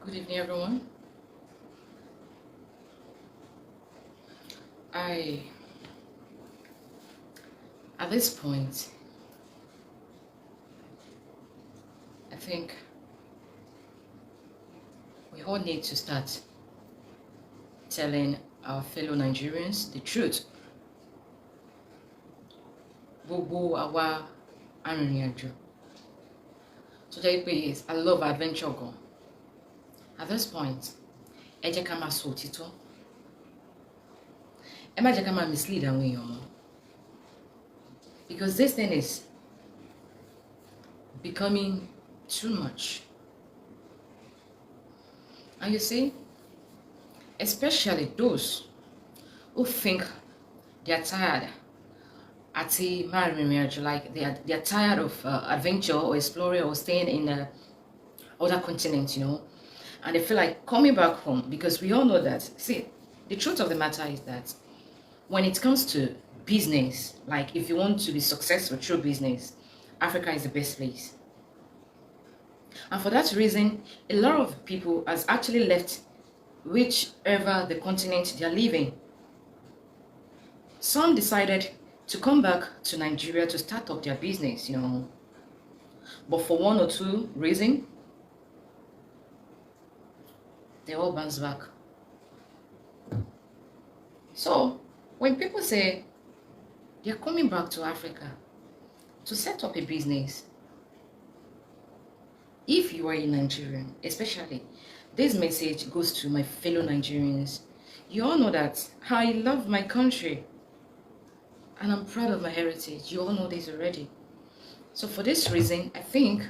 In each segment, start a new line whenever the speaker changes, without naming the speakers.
Good evening, everyone. I, at this point, I think we all need to start telling our fellow Nigerians the truth. Gbogbo àwa arìnrìn-àjò. Today, please, I love adventure gan. At this point, ẹ jẹ́ ká máa sọ òtítọ́. Ẹ má jẹ́ ká máa mislead àwọn èèyàn mọ́. Because this thing is becoming too much. And you see, especially those who think they are tired àti máa rìnrìn àjò, like they are tired of adventure or exploring or staying in other continents, and they feel like coming back home, because we all know that. See, the truth of the matter is that when it comes to business, like if you want to be successful through business, Africa is the best place. And for that reason, a lot of people has actually left whichever the continent they are living. Some decided to come back to Nigeria to start up their business, But for one or two reasons, they all bounce back. So, when people say they're coming back to Africa to set up a business, if you are a Nigerian, especially, this message goes to my fellow Nigerians. You all know that I love my country and I'm proud of my heritage. You all know this already. So for this reason, I think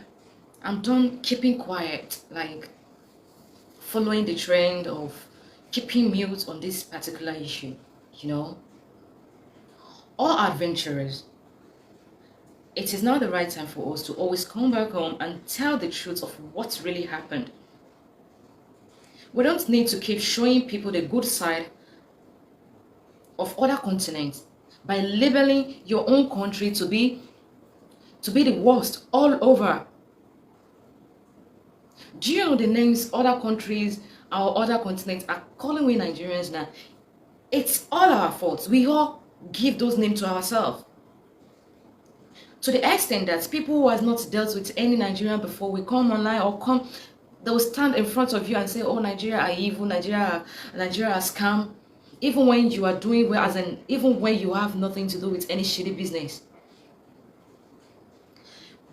I'm done keeping quiet, like following the trend of keeping mute on this particular issue, All adventurers, it is now the right time for us to always come back home and tell the truth of what really happened. We don't need to keep showing people the good side of other continents by labeling your own country to be the worst all over. Do you know the names other countries or other continents are calling we Nigerians now? It's all our fault. We all give those names to ourselves. To the extent that people who has not dealt with any Nigerian before will come online or they'll stand in front of you and say, oh, Nigeria are evil, Nigeria are scam. Even when you are doing well, even when you have nothing to do with any shitty business.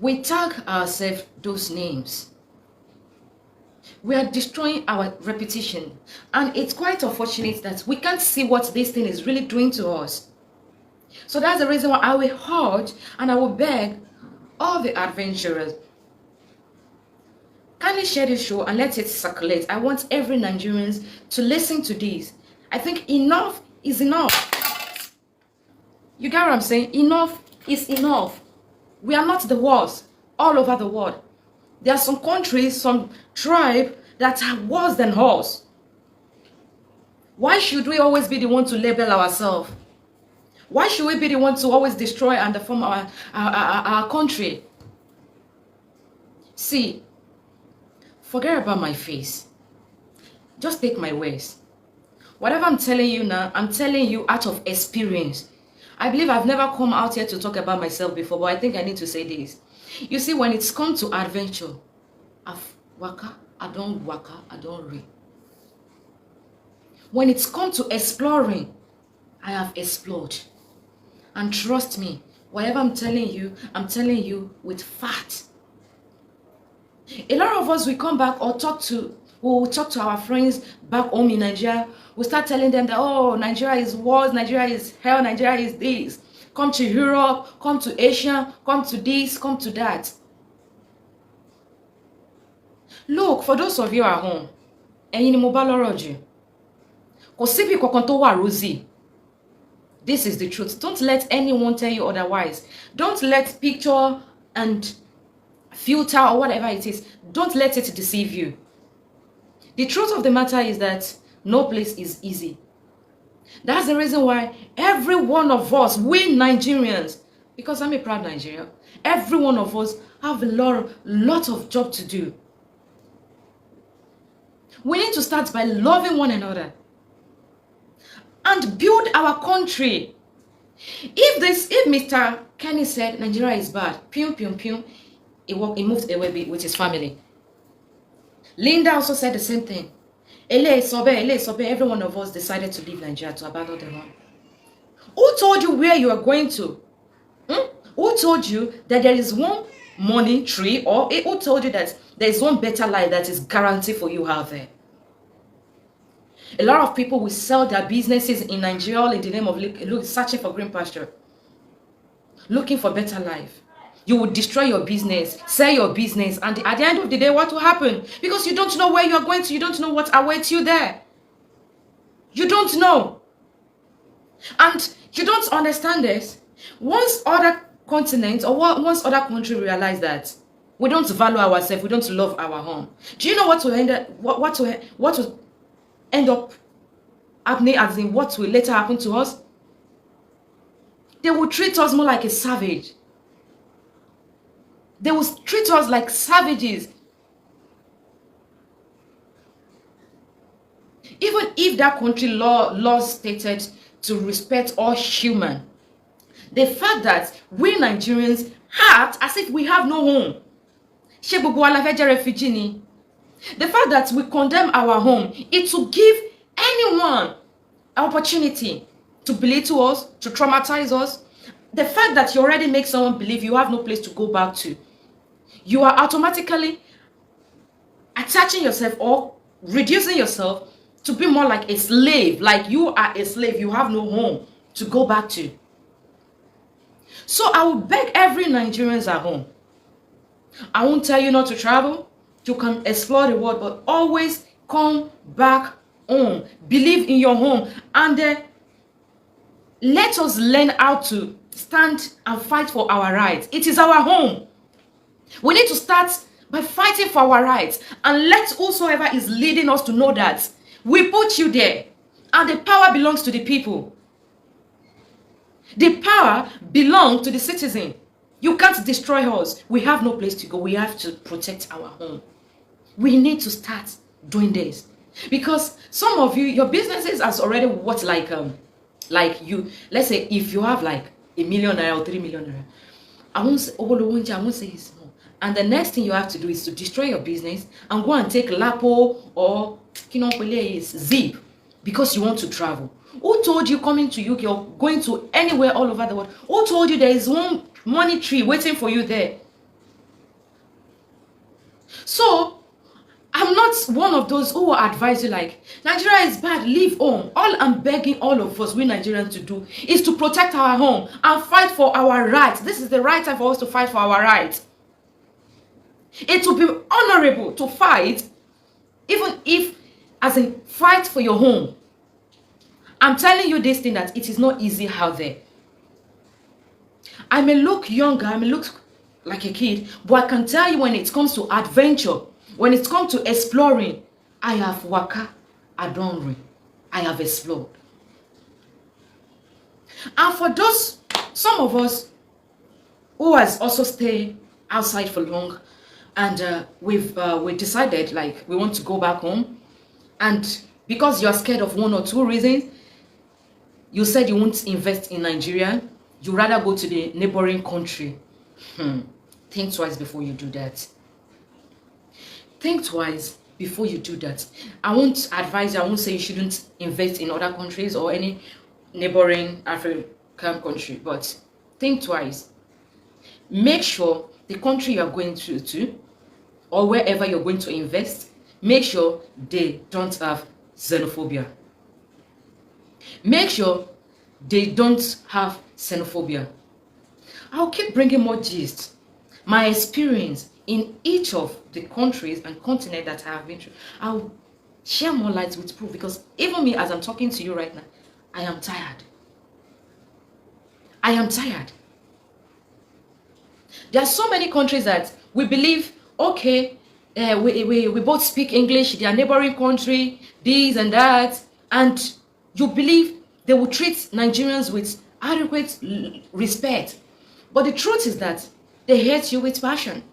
We tag ourselves those names. We are destroying our reputation. And it's quite unfortunate that we can't see what this thing is really doing to us. So that's the reason why I will urge and I will beg all the adventurers, kindly share this show and let it circulate. I want every Nigerian to listen to this. I think enough is enough. You get what I'm saying? Enough is enough. We are not the worst all over the world. There are some countries, some tribe that are worse than us. Why should we always be the one to label ourselves? Why should we be the one to always destroy and deform our country? See, forget about my face. Just take my words. Whatever I'm telling you now, I'm telling you out of experience. I believe I've never come out here to talk about myself before, but I think I need to say this. You see, when it's come to adventure, I've waka, I don't waka, I don't read. When it's come to exploring, I have explored. And trust me, whatever I'm telling you with fact. A lot of us, we come back or we'll talk to our friends back home in Nigeria. We start telling them that, oh, Nigeria is worse, Nigeria is hell, Nigeria is this. Come to Europe, come to Asia, come to this, come to that. Look, for those of you at home, ẹ̀yin ni mo bá lọ́rọ̀ jù. Kò síbi kankan tó wà rosy. This is the truth. Don't let anyone tell you otherwise. Don't let picture and filter or whatever it is, don't let it deceive you. The truth of the matter is that no place is easy. That's the reason why every one of us, we Nigerians, because I'm a proud Nigerian, every one of us have a lot of job to do. We need to start by loving one another and build our country. If Mr. Kenny said Nigeria is bad, pium pium pium, he moved away with his family. Linda also said the same thing. Every one of us decided to leave Nigeria, to abandon the home. Who told you where you are going to? Who told you that there is one money tree, or who told you that there is one better life that is guaranteed for you out there? A lot of people will sell their businesses in Nigeria in the name of searching for green pasture, looking for better life. You will destroy your business, sell your business, and at the end of the day, what will happen? Because you don't know where you are going to, you don't know what awaits you there. You don't know. And you don't understand this. Once other continents or once other country realize that we don't value ourselves, we don't love our home, do you know what will end up happening, as in what will later happen to us? They will treat us more like a savage. They will treat us like savages. Even if that country law stated to respect all human, the fact that we Nigerians act as if we have no home. The fact that we condemn our home, it will give anyone an opportunity to belittle us, to traumatize us. The fact that you already make someone believe you have no place to go back to, you are automatically attaching yourself or reducing yourself to be more like a slave. Like you are a slave, you have no home to go back to. So I will beg every Nigerian at home. I won't tell you not to travel. You can explore the world, but always come back home. Believe in your home. And let us learn how to stand and fight for our rights. It is our home. We need to start by fighting for our rights. And let whosoever is leading us to know that we put you there. And the power belongs to the people. The power belongs to the citizen. You can't destroy us. We have no place to go. We have to protect our home. We need to start doing this. Because some of you, your businesses has already what, like you, let's say if you have like $1 million or 3 million naira, I won't say it's small. And the next thing you have to do is to destroy your business and go and take Lapo or Zip because you want to travel. Who told you coming to UK or going to anywhere all over the world? Who told you there is one money tree waiting for you there? So I'm not one of those who will advise you like, Nigeria is bad, leave home. All I'm begging all of us, we Nigerians, to do is to protect our home and fight for our rights. This is the right time for us to fight for our rights. It will be honorable to fight, even if, as in, fight for your home. I'm telling you this thing that it is not easy out there. I may look younger, I may look like a kid, but I can tell you when it comes to adventure, when it comes to exploring, I have waka adonri. I have explored. And for those, some of us who has also stayed outside for long, and we decided like we want to go back home, and because you're scared of one or two reasons, you said you won't invest in Nigeria, you rather go to the neighboring country. Think twice before you do that. Think twice before you do that. I won't advise you, I won't say you shouldn't invest in other countries or any neighboring African country, but think twice. Make sure the country you're going to or wherever you're going to invest, make sure they don't have xenophobia. Make sure they don't have xenophobia. I'll keep bringing more gist. My experience in each of the countries and continents that I have been through. I'll share more light with proof, because even me, as I'm talking to you right now, I am tired. I am tired. There are so many countries that we believe, okay, we both speak English, they are neighboring country, this and that, and you believe they will treat Nigerians with adequate respect. But the truth is that they hate you with passion.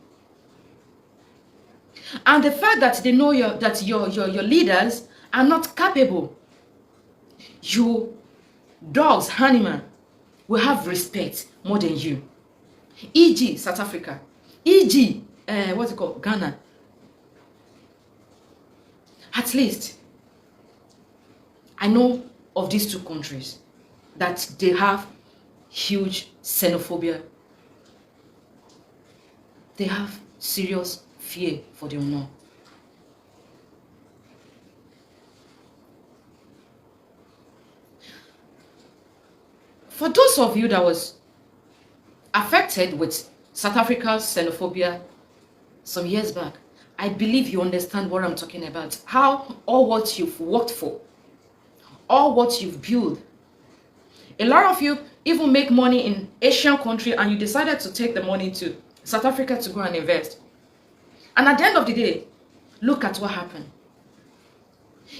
And the fact that they know that your leaders are not capable, you dogs, animal, will have respect more than you. E.g. South Africa, e.g. What's it called, Ghana. At least I know of these two countries that they have huge xenophobia. They have serious fear for the unknown. For those of you that was affected with South Africa's xenophobia some years back, I believe you understand what I'm talking about. How all what you've worked for, all what you've built. A lot of you even make money in Asian country and you decided to take the money to South Africa to go and invest. And at the end of the day, look at what happened.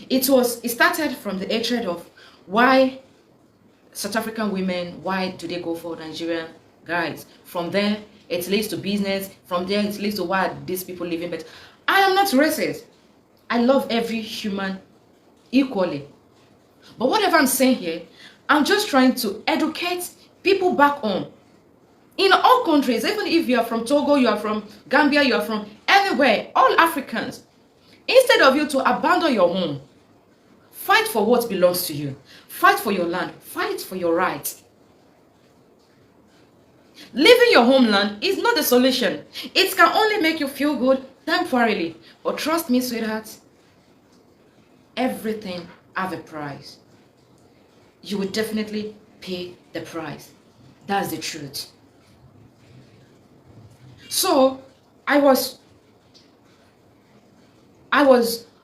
It started from the hatred of why South African women, why do they go for Nigerian guys? From there, it leads to business. From there, it leads to why these people living better. I am not racist. I love every human equally. But whatever I'm saying here, I'm just trying to educate people back home. In all countries, even if you are from Togo, you are from Gambia, you are from anywhere, all Africans, instead of you to abandon your home, fight for what belongs to you. Fight for your land. Fight for your rights. Leaving your homeland is not the solution. It can only make you feel good temporarily. But trust me, sweetheart, everything has a price. You will definitely pay the price. That's the truth. So, I was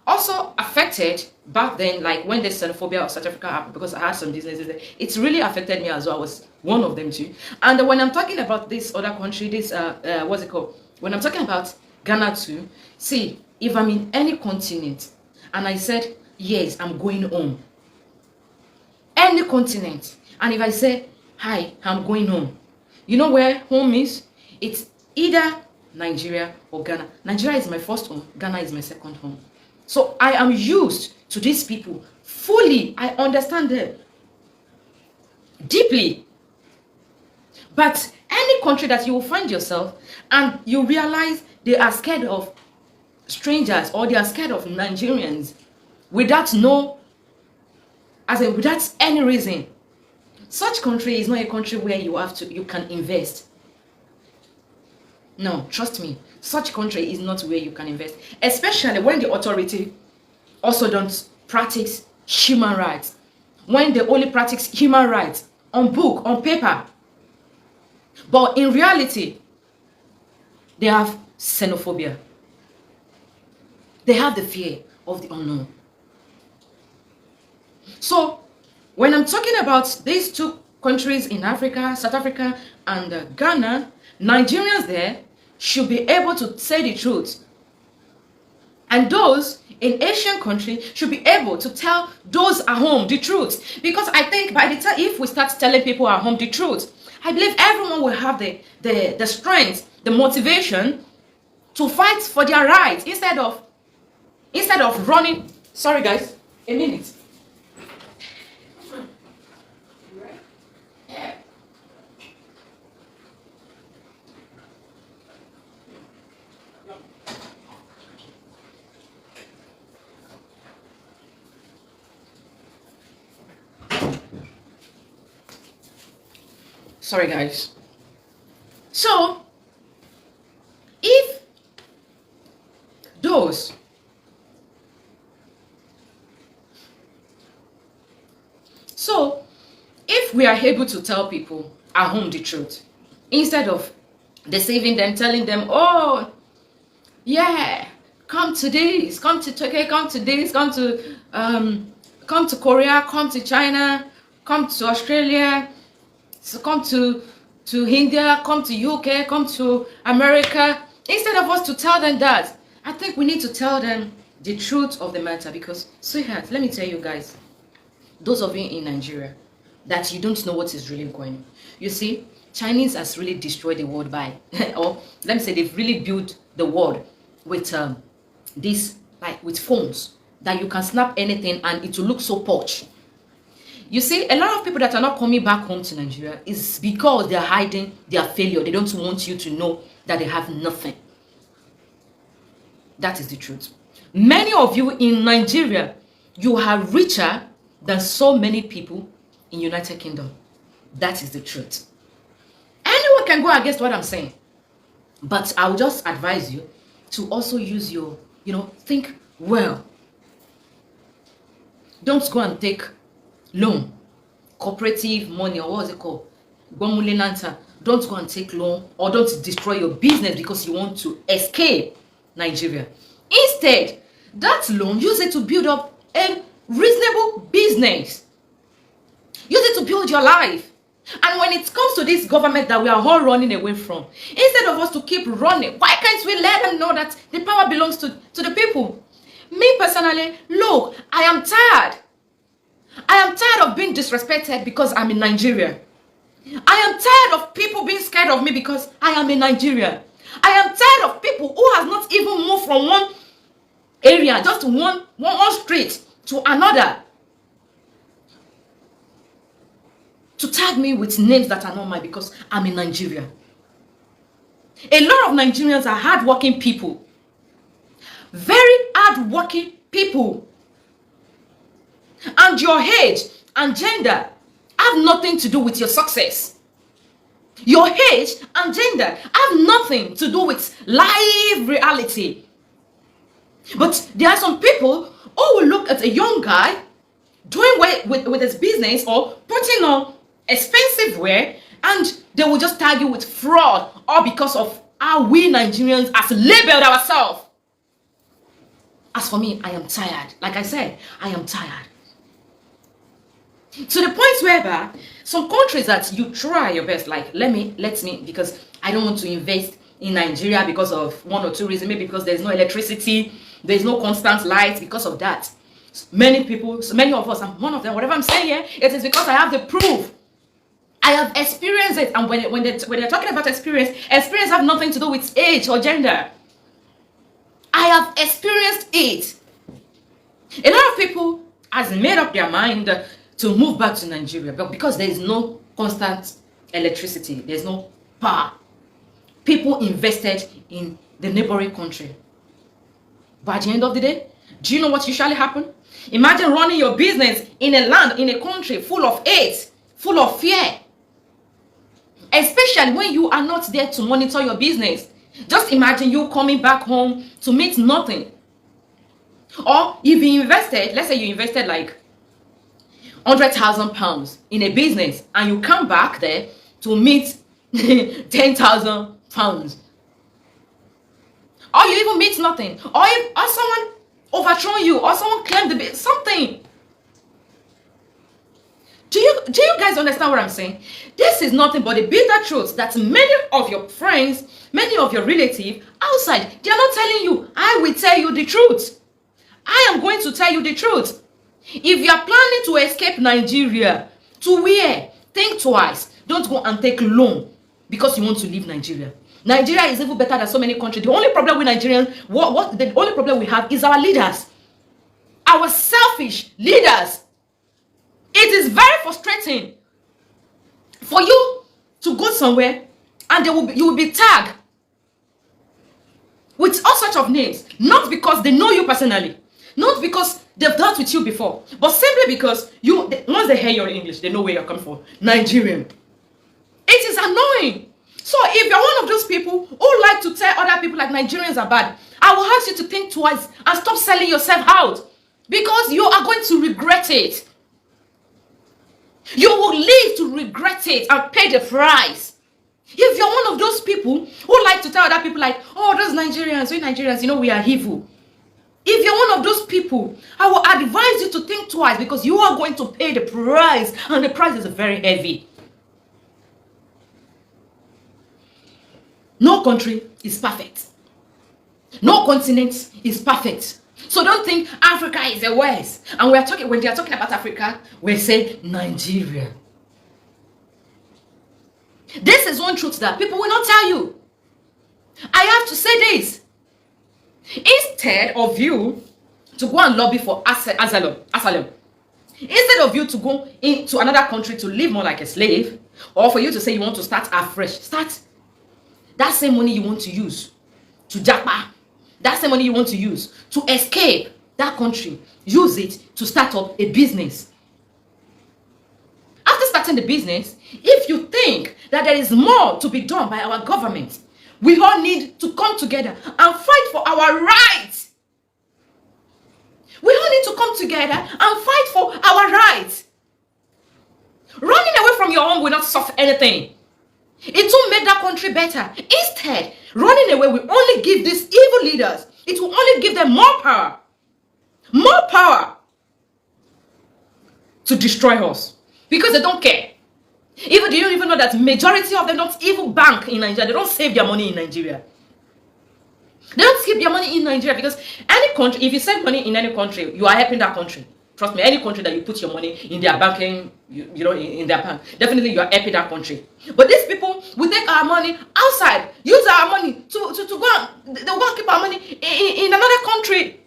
also affected back then, like when the xenophobia of South Africa happened, because I had some businesses there. It really affected me as well. I was one of them too. And when I'm talking about this other country, this what's it called? When I'm talking about Ghana too, see, if I'm in any continent and I said, yes, I'm going home, any continent, and if I say, hi, I'm going home, you know where home is? It's either Nigeria or Ghana. Nigeria is my first home, Ghana is my second home. So I am used to these people fully. I understand them deeply. But any country that you will find yourself and you realize they are scared of strangers or they are scared of Nigerians without any reason, such country is not a country where you can invest. No, trust me, such country is not where you can invest, especially when the authority also don't practice human rights. When they only practice human rights on book, on paper, but in reality, they have xenophobia. They have the fear of the unknown. So, when I'm talking about these two countries in Africa, South Africa and Ghana, Nigerians there should be able to say the truth. And those in Asian countries should be able to tell those at home the truth. Because I think by the time, if we start telling people at home the truth, I believe everyone will have the strength, the motivation to fight for their rights instead of running. Sorry guys, a minute. Sorry guys. So if we are able to tell people at home the truth, instead of deceiving them, telling them, oh yeah, come to this, come to Turkey, come to this, come to Korea, come to China, come to Australia, so come to India, come to UK, come to America. Instead of us to tell them that, I think we need to tell them the truth of the matter. Because, sweetheart, let me tell you guys, those of you in Nigeria, that you don't know what is really going on. You see, Chinese has really destroyed the world by, or let me say, they've really built the world with this like with phones that you can snap anything and it will look so posh. You see, a lot of people that are not coming back home to Nigeria is because they're hiding their failure. They don't want you to know that they have nothing. That is the truth. Many of you in Nigeria, you are richer than so many people in United Kingdom. That is the truth. Anyone can go against what I'm saying. But I'll just advise you to also use your, think well. Don't go and take loan, cooperative money, or what is it called? Don't go and take loan, or don't destroy your business because you want to escape Nigeria. Instead, that loan, use it to build up a reasonable business. Use it to build your life. And when it comes to this government that we are all running away from, instead of us to keep running, why can't we let them know that the power belongs to the people? Me personally, look, I am tired. I am tired of being disrespected because I'm in Nigeria. I am tired of people being scared of me because I am in Nigeria. I am tired of people who have not even moved from one area, just one street to another, to tag me with names that are not mine because I'm in Nigeria. A lot of Nigerians are hardworking people. Very hardworking people. And your age and gender have nothing to do with your success. Your age and gender have nothing to do with live reality. But there are some people who will look at a young guy doing well with his business or putting on expensive wear, and they will just tag you with fraud, all because of how we Nigerians have labeled ourselves. As for me, I am tired. Like I said, I am tired. To the point whereby some countries that you try your best, like let me, because I don't want to invest in Nigeria because of one or two reasons. Maybe because there's no electricity, there's no constant light. Because of that, many of us, I'm one of them. Whatever I'm saying here, it is because I have the proof. I have experienced it, and when they're talking about experience have nothing to do with age or gender. I have experienced it. A lot of people has made up their mind to move back to Nigeria, but because there is no constant electricity, there's no power, people invested in the neighboring country. But at the end of the day, do you know what usually happens? Imagine running your business in a land, in a country full of hate, full of fear. Especially when you are not there to monitor your business. Just imagine you coming back home to meet nothing. Or if you invested, let's say you invested like £100,000 in a business, and you come back there to meet £10,000. Or you even meet nothing. Or someone overthrown you, or someone claimed the bit, something. Do you guys understand what I'm saying? This is nothing but the bitter truth that many of your friends, many of your relatives outside, they are not telling you. I will tell you the truth. I am going to tell you the truth. If you are planning to escape Nigeria, to where? Think twice. Don't go and take loan because you want to leave Nigeria. Nigeria is even better than so many countries. The only problem with Nigerians, the only problem we have is our leaders. Our selfish leaders. It is very frustrating for you to go somewhere and you will be tagged with all sorts of names. Not because they know you personally. Not because they've dealt with you before. But simply because once they hear your English, they know where you're coming from. Nigerian. It is annoying. So if you're one of those people who like to tell other people like Nigerians are bad, I will ask you to think twice and stop selling yourself out. Because you are going to regret it. You will live to regret it and pay the price. If you're one of those people who like to tell other people like, oh, those Nigerians, we are evil. If you're one of those people, I will advise you to think twice because you are going to pay the price, and the price is very heavy. No country is perfect. No continent is perfect. So don't think Africa is the worst. And when they are talking about Africa, we say Nigeria. This is one truth that people will not tell you. I have to say this. Instead of you to go and lobby for asylum, instead of you to go into another country to live more like a slave, or for you to say you want to start afresh, start that same money you want to use to japa, that same money you want to use to escape that country, use it to start up a business. After starting the business, if you think that there is more to be done by our government, we all need to come together and fight for our rights. We all need to come together and fight for our rights. Running away from your home will not solve anything. It won't make that country better. Instead, running away will only give these evil leaders, it will only give them more power. More power to destroy us. Because they don't care. Even do you even know that majority of them don't even bank in Nigeria? They don't save their money in Nigeria. They don't keep their money in Nigeria, because any country, if you save money in any country, you are helping that country. Trust me, any country that you put your money in their banking, you know, in their bank, definitely you are helping that country. But these people will take our money outside, use our money to go and, they'll go and keep our money in another country.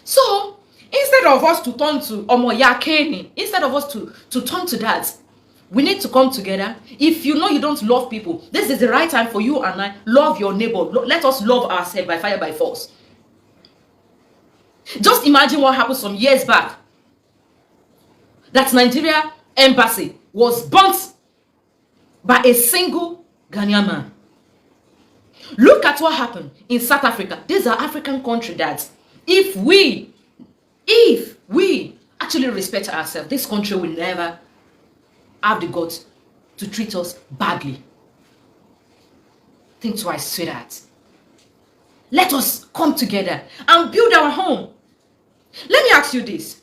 So, instead of us to turn to Omoyakeni, instead of us to turn to that, we need to come together. If you know you don't love people, this is the right time for you and I. Love your neighbor. Let us love ourselves by fire, by force. Just imagine what happened some years back. That Nigeria embassy was burnt by a single Ghanaian man. Look at what happened in South Africa. This is an African country that if we actually respect ourselves, this country will never have the guts to treat us badly. Think twice, sweetheart. Let us come together and build our home. Let me ask you this.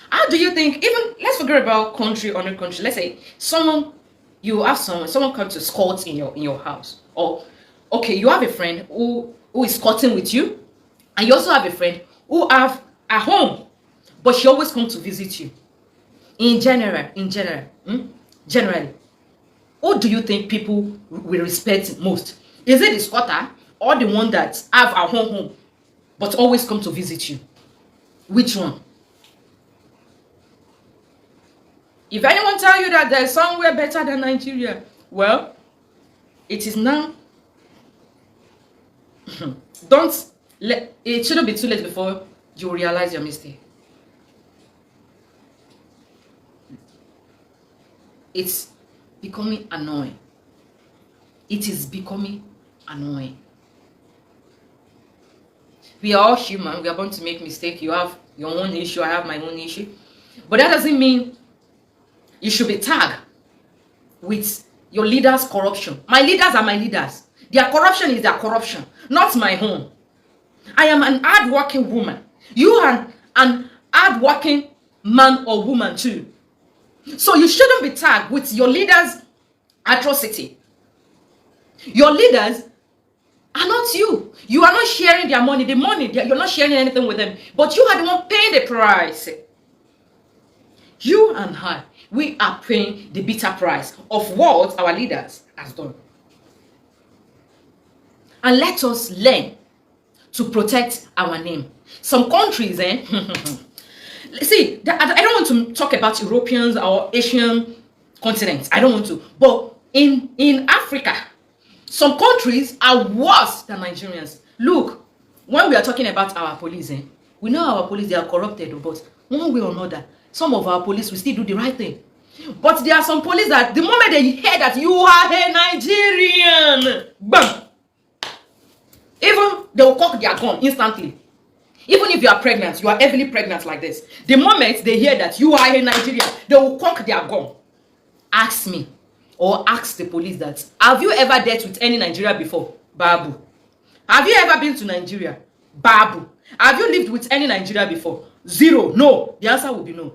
How do you think, even, let's forget about country or not country. Let's say someone come to squat in your house. Or, okay, you have a friend who is squatting with you. And you also have a friend who have a home. But she always comes to visit you. Generally, who do you think people will respect most? Is it the squatter or the one that have a home but always come to visit you? Which one? If anyone tell you that there's somewhere better than Nigeria, well, it is now. It shouldn't be too late before you realize your mistake. It's becoming annoying. It is becoming annoying. We are all human. We are born to make mistakes. You have your own issue. I have my own issue. But that doesn't mean you should be tagged with your leaders' corruption. My leaders are my leaders. Their corruption is their corruption, not my own. I am an hard-working woman. You are an hard-working man or woman too. So you shouldn't be tagged with your leaders' atrocity. Your leaders are not you. You are not sharing their money. The money, you're not sharing anything with them. But you are the one paying the price. You and I, we are paying the bitter price of what our leaders has done. And let us learn to protect our name. Some countries, see, I don't want to talk about Europeans or Asian continents. I don't want to. But in Africa, some countries are worse than Nigerians. Look, when we are talking about our police, we know our police, they are corrupted, but one way or another, some of our police will still do the right thing. But there are some police that the moment they hear that you are a Nigerian, bam! Even they will cock their gun instantly. Even if you are pregnant, you are heavily pregnant like this. The moment they hear that you are a Nigerian, they will cock their gun. Ask me, or ask the police that, have you ever dealt with any Nigeria before? Babu. Have you ever been to Nigeria? Babu. Have you lived with any Nigeria before? Zero. No. The answer will be no.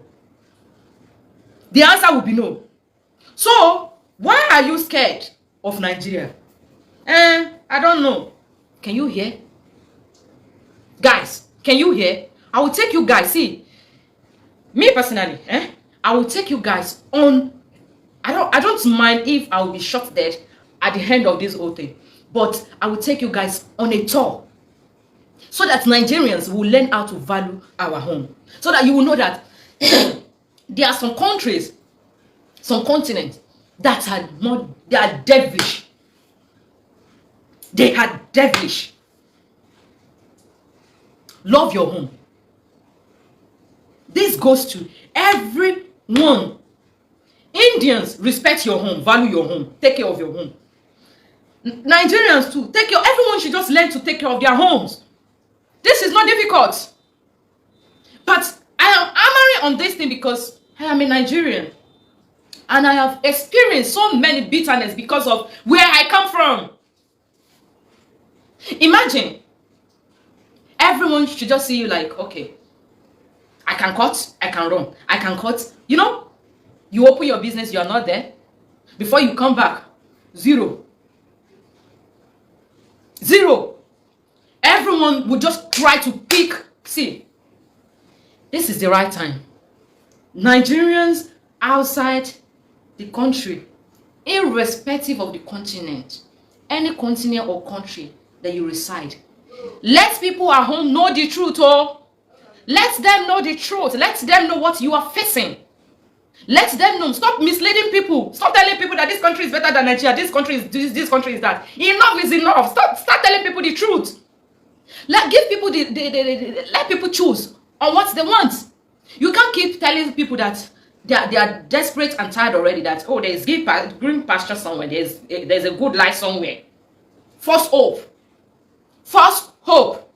The answer will be no. So, why are you scared of Nigeria? I don't know. Can you hear? Guys, can you hear? I will take you guys. See, me personally, I will take you guys on. I don't mind if I will be shot dead at the end of this whole thing. but I will take you guys on a tour so that Nigerians will learn how to value our home. So that you will know that there are some countries, some continents that are more, they are devilish. They are devilish. Love your home. This goes to everyone. Indians, respect your home, value your home, take care of your home. Nigerians too, take care. Everyone should just learn to take care of their homes. This is not difficult. But I am hammering on this thing because I am a Nigerian. And I have experienced so many bitterness because of where I come from. Imagine, everyone should just see you like, okay, I can cut, I can run, I can cut. You know, you open your business, you are not there. Before you come back, zero. Zero. Everyone would just try to pick. See, this is the right time. Nigerians outside the country, irrespective of the continent, any continent or country that you reside, let people at home know the truth. Oh, let them know the truth. Let them know what you are facing. Let them know. Stop misleading people. Stop telling people that this country is better than Nigeria. This country is this country is that. Enough is enough. Start telling people the truth. Give people let people choose on what they want. You can't keep telling people that they are desperate and tired already. That oh, there is green pasture somewhere. There's a good life somewhere. False hope. False hope.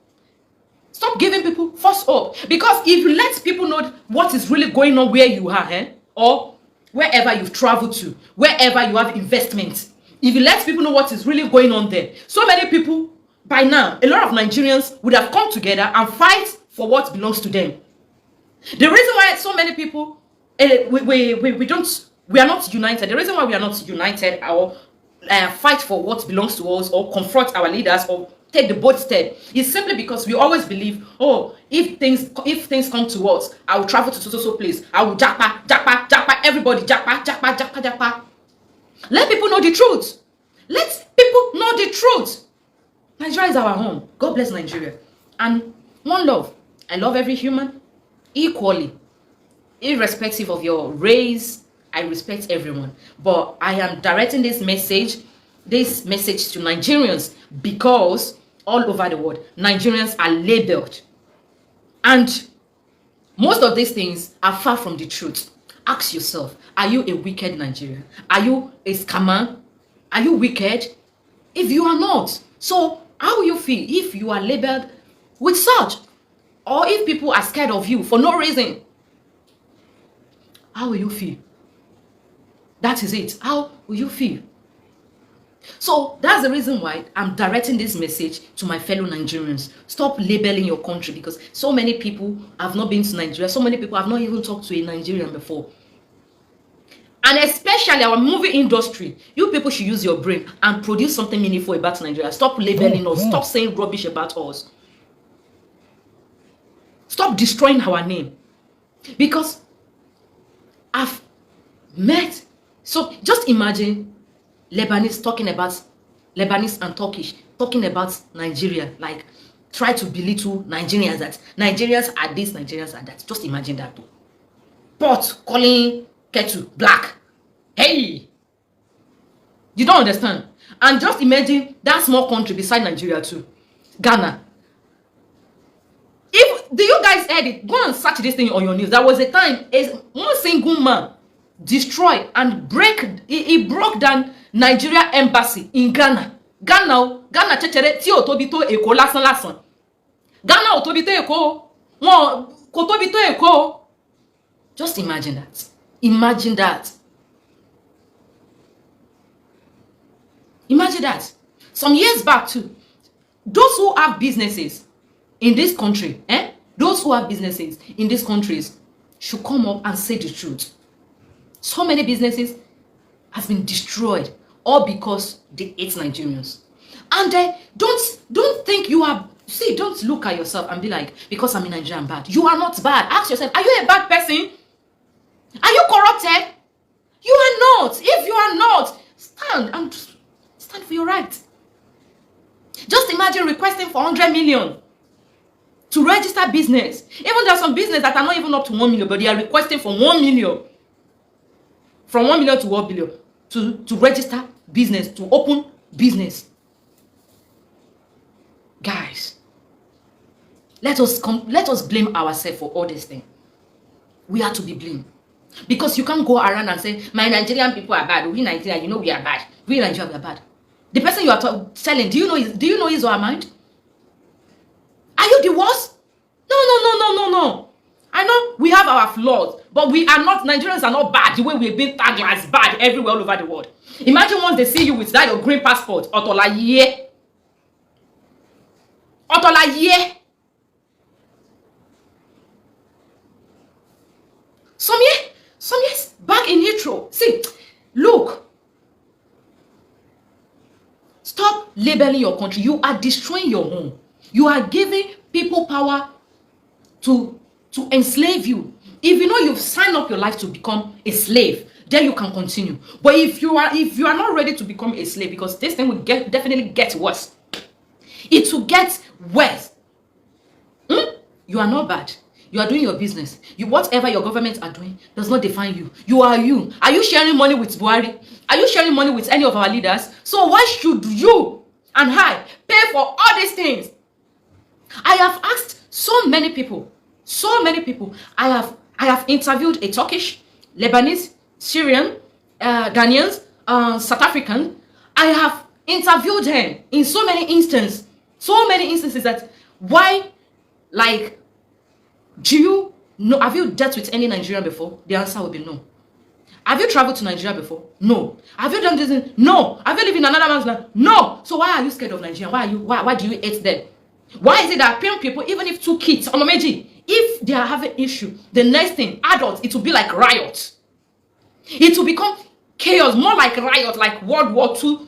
Stop giving people false hope. Because if you let people know what is really going on where you are, or wherever you've traveled to, wherever you have investments, if you let people know what is really going on there, so many people, by now, a lot of Nigerians would have come together and fight for what belongs to them. The reason why so many people, we are not united, the reason why we are not united or fight for what belongs to us or confront our leaders or take the bold step is simply because we always believe, oh, if things come to us, I will travel to so place, I will japa, everybody japa. Let people know the truth. Let people know the truth. Nigeria is our home. God bless Nigeria. And one love. I love every human equally, irrespective of your race. I respect everyone. But I am directing this message to Nigerians because all over the world, Nigerians are labeled. And most of these things are far from the truth. Ask yourself, are you a wicked Nigerian? Are you a scammer? Are you wicked? If you are not, so how will you feel if you are labeled with such? Or if people are scared of you for no reason? How will you feel? That is it. How will you feel? So that's the reason why I'm directing this message to my fellow Nigerians. Stop labeling your country because so many people have not been to Nigeria. So many people have not even talked to a Nigerian before. And especially our movie industry. You people should use your brain and produce something meaningful about Nigeria. Stop labeling us. Stop saying rubbish about us. Stop destroying our name. Because I've met... So just imagine Lebanese and Turkish talking about Nigeria, like try to belittle Nigerians, that Nigerians are this, Nigerians are that. Just imagine that. Pot calling kettle black. Hey, you don't understand. And just imagine that small country beside Nigeria too, Ghana. Do you guys heard it? Go and search this thing on your news. There was a time one single man destroyed and he broke down Nigeria embassy in Ghana. Ghana chechere ti o tobi to Eko lasan. Ghana o tobi to Eko. Won ko tobi to Eko. Just imagine that. Imagine that. Imagine that. Some years back too, those who have businesses in this country, those who have businesses in these countries should come up and say the truth. So many businesses has been destroyed all because they hate Nigerians. And don't think you are... See, don't look at yourself and be like, because I'm in Nigeria, I'm bad. You are not bad. Ask yourself, are you a bad person? Are you corrupted? You are not. If you are not, stand for your right. Just imagine requesting for 100 million to register business. Even there are some business that are not even up to 1 million, but they are requesting for 1 million. From 1 million to 1 billion to register business, to open business. Guys, let us blame ourselves for all these things. We are to be blamed. Because you can't go around and say, my Nigerian people are bad. We Nigeria, you know we are bad. We Nigeria, we are bad. The person you are telling, do you know his or her mind? Are you the worst? No. I know we have our flaws, but we are not, Nigerians are not bad the way we've been tagged as bad everywhere all over the world. Imagine once they see you with that your green passport, Otolaye. Some years back in Heathrow. See, look. Stop labeling your country. You are destroying your home. You are giving people power to enslave you. If you know you've signed up your life to become a slave, then you can continue. But if you are not ready to become a slave, because this thing will definitely get worse. It will get worse. You are not bad. You are doing your business. Whatever your government are doing does not define you. You are you. Are you sharing money with Buhari? Are you sharing money with any of our leaders? So why should you and I pay for all these things? I have asked so many people. I have interviewed a Turkish, Lebanese, Syrian, Ghanaians, South African. I have interviewed them in so many instances that why, like, do you know, have you dealt with any Nigerian before? The answer will be no. Have you traveled to Nigeria before? No. Have you done this? No. Have you lived in another man's land? No. So why are you scared of Nigeria? Why do you hate them? Why is it that parent people, even if 2 kids, if they are having issue, the next thing, adults, it will be like riot. It will become chaos, more like riot, like World War II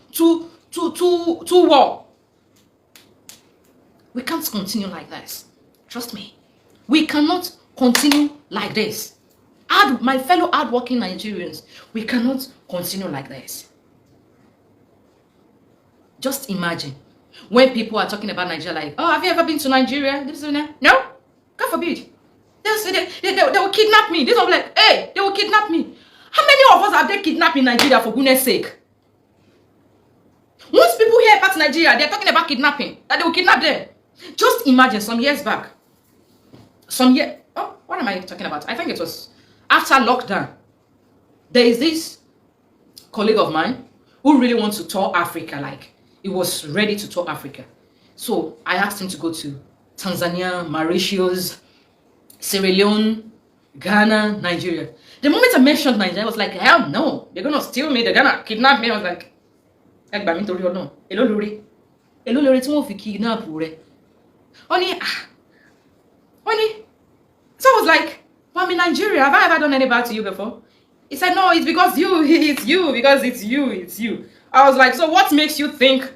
war. We can't continue like this. Trust me. We cannot continue like this. My fellow hardworking Nigerians, we cannot continue like this. Just imagine when people are talking about Nigeria, like, oh, have you ever been to Nigeria? No? God forbid. They will kidnap me. This one will be like, hey, they will kidnap me. How many of us have they kidnapped in Nigeria, for goodness sake? Once people hear about Nigeria, they're talking about kidnapping, that they will kidnap them. Just imagine some years back. What am I talking about? I think it was after lockdown. There is this colleague of mine who really wants to tour Africa, like he was ready to tour Africa. So I asked him to go to Tanzania, Mauritius, Sierra Leone, Ghana, Nigeria. The moment I mentioned Nigeria, I was like, hell no, they're gonna steal me, they're gonna kidnap me. I was like, hello lori tí wọ́n fi kidnap rẹ̀. Honey. So I was like, well, I'm in Nigeria. Have I ever done any bad to you before? He said, no, it's because it's you. I was like, so what makes you think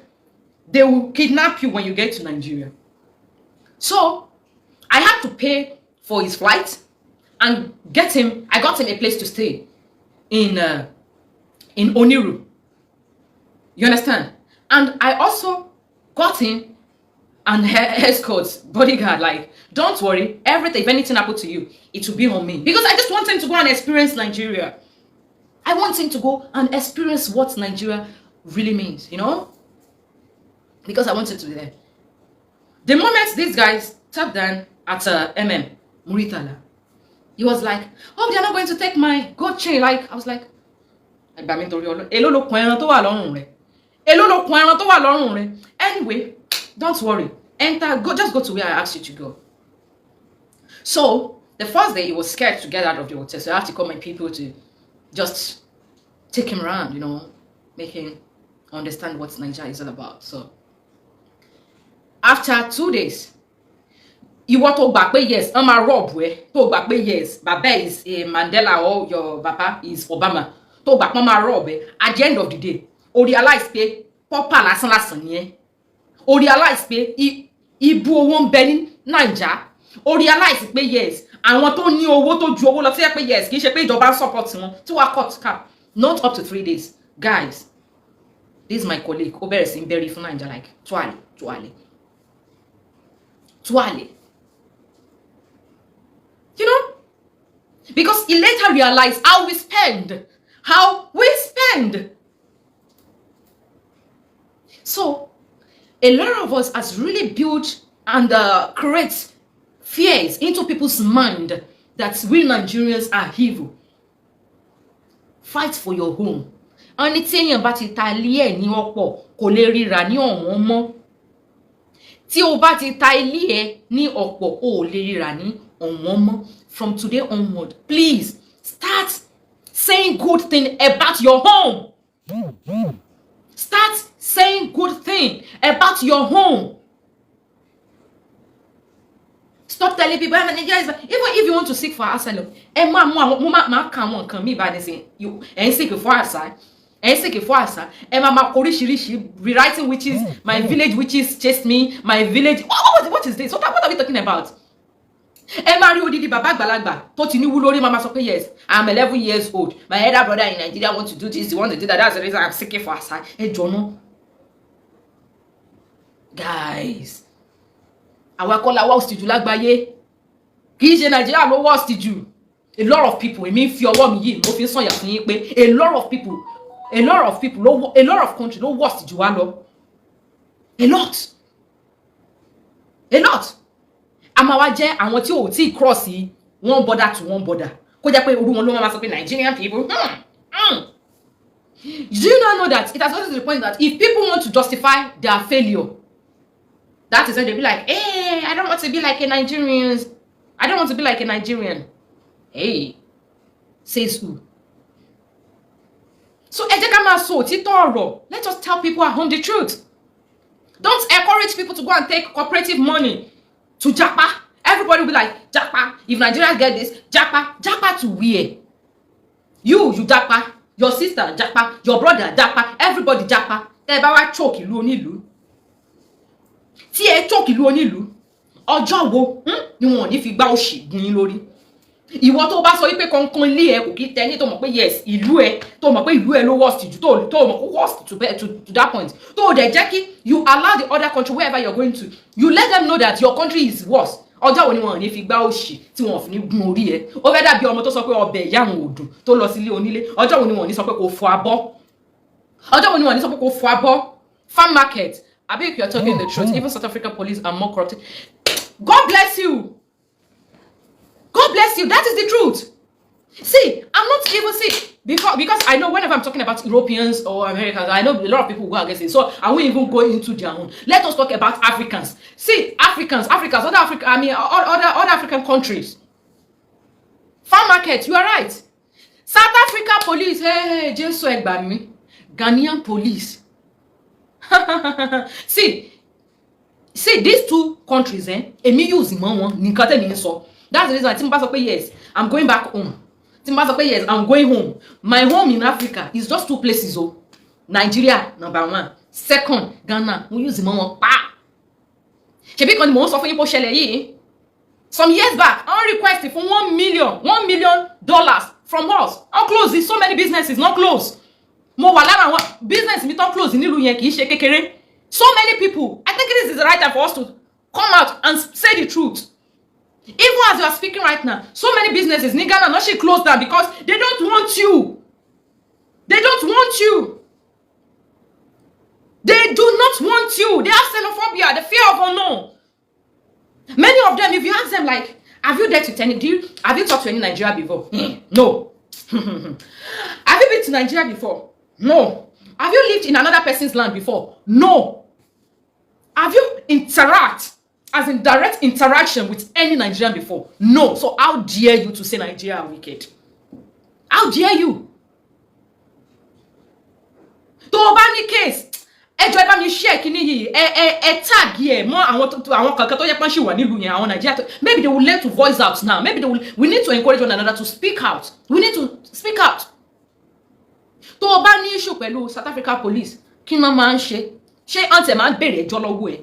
they will kidnap you when you get to Nigeria? So I had to pay for his flight and I got him a place to stay in Oniru. You understand? And I also got him an escort, bodyguard, like, don't worry, if anything happened to you, it will be on me. Because I just want him to go and experience Nigeria. I want him to go and experience what Nigeria really means, you know? Because I wanted to be there. The moment these guys tapped down at Muritala, he was like, oh, they're not going to take my gold chain. Like, I was like, anyway, don't worry. Just go to where I asked you to go. So the first day he was scared to get out of the hotel, so I had to call my people to just take him around, you know, make him understand what Nigeria is all about. So after 2 days, you want to back yes, I'm a rob to back yes, Baba is a Mandela or your Papa is Obama. To back mama rob at the end of the day, or realize pay Papa last year. Or realize pé ibu owó ń bẹ ní Naija. Or realize pé yes, àwọn tó ní owó tó ju owó lọ tí ẹ pé yes, kì í ṣe pé ìjọba support wọn tí wàá cut cap. Not up to 3 days. Guys, This is my colleague. Ó bẹ̀rẹ̀ sí ń bẹ̀rí fún Naija like tuale. You know? Because he later realized how we spend. So, a lot of us has really built and create fears into people's mind that we Nigerians are evil. Fight for your home. Ẹni tí èèyàn bá ti ta ilé ẹ̀ ní ọ̀pọ̀ kò lè ríra ní ọ̀wọ́n mọ́. Tí o bá ti ta ilé ẹ̀ ní ọ̀pọ̀ o lè ríra ní ọ̀wọ́n mọ́. From today onward, please start saying good thing about your home. Start saying good thing about your home. Stop telling people, even if you want to seek for asylum, rewriting witches, my village witches chased me, my village. What is this? What are we talking about? Yes, I'm 11 years old. My elder brother in Nigeria wants to do this, he wants to do that. That's the reason I'm seeking for asylum. Hey, Jono. Guys, our call our worst to lágbàáyé. Kì í ṣe Nigeria ló worst you. A lot of people, èmi fi ọwọ́ mi yìí mo fi sọ̀yà fún yín pé a lot of people, a lot of country ló worst jù wá lọ. A lot. Àmọ́ wá jẹ́ àwọn tí ò tí cross one border to one border. Kó jẹ́ pé orú wọn ló máa sọ pé Nigerian people. Do you not know that it has gotten to the point that if people want to justify their failure, that is when they be like, hey, I don't want to be like a Nigerian. I don't want to be like a Nigerian. Hey, says who? So, let us tell people at home the truth. Don't encourage people to go and take cooperative money to Japa. Everybody will be like, Japa. If Nigerians get this, Japa. Japa to where? You Japa. Your sister, Japa. Your brother, Japa. Everybody, Japa. Everybody choke ìlú onílùú. Tí ẹ choke ìlú onílùú. Ọjọ́ wo ni wọ́n ní fi gbá òṣì gún yín lórí. Ìwọ tó bá sọ wípé kankan ilé ẹ kò kí tẹ́ni tó mọ̀ pé yes ìlú ẹ tó mọ̀ pé ìlú ẹ ló worst jù tó mọ̀ pé worst to that point. Tó dẹ̀ jẹ́ kí you allow the other country wherever you're going to, you let them know that your country is worse. Ọjọ́ wo ni wọ́n ní fi gbá òṣì tí wọ́n fi ní gun orí ẹ. Ó fẹ́ dàbí ọmọ tó sọ pé ọbẹ̀ ìyá àwọn òdùn tó lọ sílé onílé. Ọjọ́ wo ni wọ́n ní sọ pé kó fọ abọ́. Ọjọ́ wo ni wọ́n ní sọ pé kó fọ abọ́. Farm market. I bet if you're talking the truth, even South African police are more corrupted. God bless you. God bless you. That is the truth. See, I'm not even because I know whenever I'm talking about Europeans or Americans, I know a lot of people go against it. So I won't even go into their own. Let us talk about Africans. See, Africans, other African countries. Farm market, you are right. South Africa police, hey, Jesu Egbami. Ghanaian police. See, these two countries, emi use one, nǹkan tẹ́ mi sọ. That's the reason tí mo bá sọ pé yes, I'm going back home. Tí mo bá sọ pé yes, I'm going home. My home in Africa is just two places. Nigeria, number 1. Second, Ghana. Mo use one pa. Ṣebí kan ni mo sọ fún yín pé ó ṣẹlẹ̀ yìí. Some years back, on request for $1 million from us. How close is so many businesses not close. Mo wà lára àwọn business mi tó close nílùú yẹn kì í ṣe kékeré. So many people. I think this is the right time for us to come out and say the truth. Even as you are speaking right now, so many businesses in Ghana not she close down because they don't want you. They don't want you. They do not want you. They have xenophobia, the fear of unknown. Many of them, if you ask them like, have you talked to any Nigeria before? No. Have you been to Nigeria before? No. Have you lived in another person's land before? No. Have you direct interaction with any Nigerian before? No. So how dare you to say Nigeria are wicked? How dare you? Tó bá ní case, ẹ jọ̀ọ́ bá mi share kíní yìí, tag here mọ́ àwọn kankan tó yẹ pé ṣì wà nílùú yẹn àwọn Nigeria. Maybe they will learn to voice out now. Maybe we need to encourage one another to speak out. We need to speak out. Tó bá ní issue pẹ̀lú South Africa police, kí wọ́n máa ń ṣe? Ṣé àǹtẹ̀ máa ń béèrè ẹjọ́ lọ́wọ́ ẹ̀?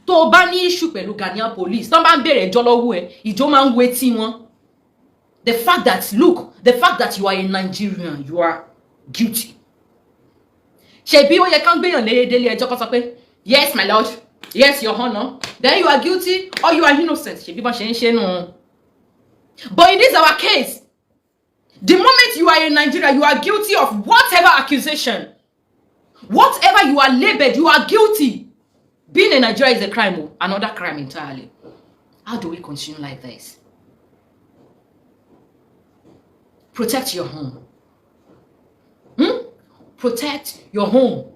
Tó bá ní issue pẹ̀lú Ghanaian police, tó bá ń béèrè ẹjọ́ lọ́wọ́ ẹ̀, ìjọ máa ń wetí wọn. The fact that you are a Nigerian, you are guilty. Ṣebí ó yẹ kán gbéyàn délé ẹjọ́ kó sọ pé yes my lord, yes your honor, then you are guilty or you are innocent. Ṣebí bọ́n ṣe ń ṣe nù. But in this our case, the moment you are in Nigeria, you are guilty of whatever accusation. Whatever you are labeled, you are guilty. Being in Nigeria is a crime, another crime entirely. How do we continue like this? Protect your home. Protect your home.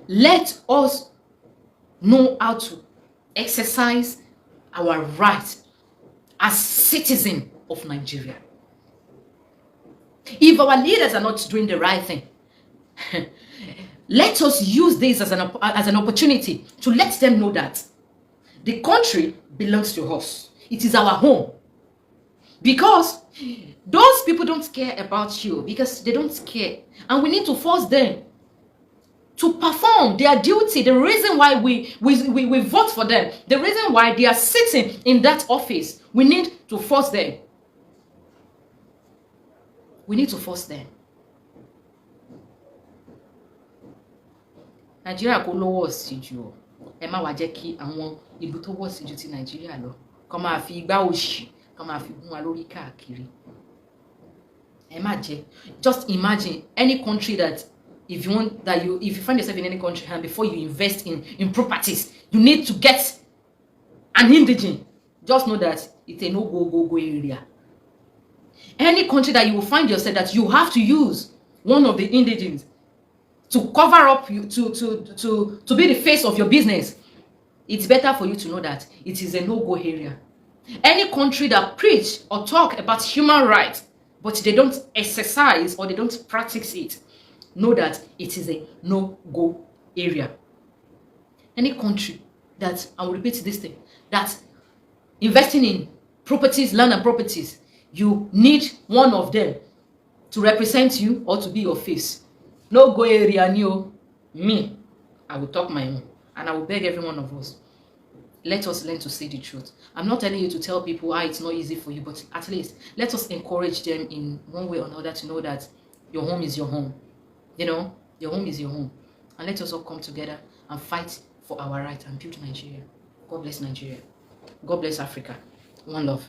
Let us know how to exercise our rights as citizens of Nigeria. If our leaders are not doing the right thing, let us use this as an opportunity to let them know that the country belongs to us. It is our home. Because those people don't care about you, because they don't care. And we need to force them to perform their duty. The reason why we vote for them, the reason why they are sitting in that office, we need to force them. We need to force them. Nigeria kò lówó sí jù o. Ẹ má wá jẹ́ kí àwọn ìlú tó wọ̀ sí jù ti Nigeria lọ kó máa fi igbá òṣì kó máa fi gún wa lórí káàkiri. Ẹ má jẹ́. Just imagine any country that if you find yourself in any country and before you invest in properties, you need to get an indigene. Just know that it's a no-go area. Any country that you will find yourself that you have to use one of the indigenes to cover up you to be the face of your business, it's better for you to know that it is a no-go area. Any country that preach or talk about human rights but they don't exercise or they don't practice it, know that it is a no-go area. Any country that, I will repeat this thing, that investing in properties, land and properties, you need one of them to represent you or to be your face. No go area, no. Me, I will talk my own. And I will beg every one of us, let us learn to say the truth. I'm not telling you to tell people it's not easy for you, but at least let us encourage them in one way or another to know that your home is your home. You know, your home is your home. And let us all come together and fight for our right and build Nigeria. God bless Nigeria. God bless Africa. One love.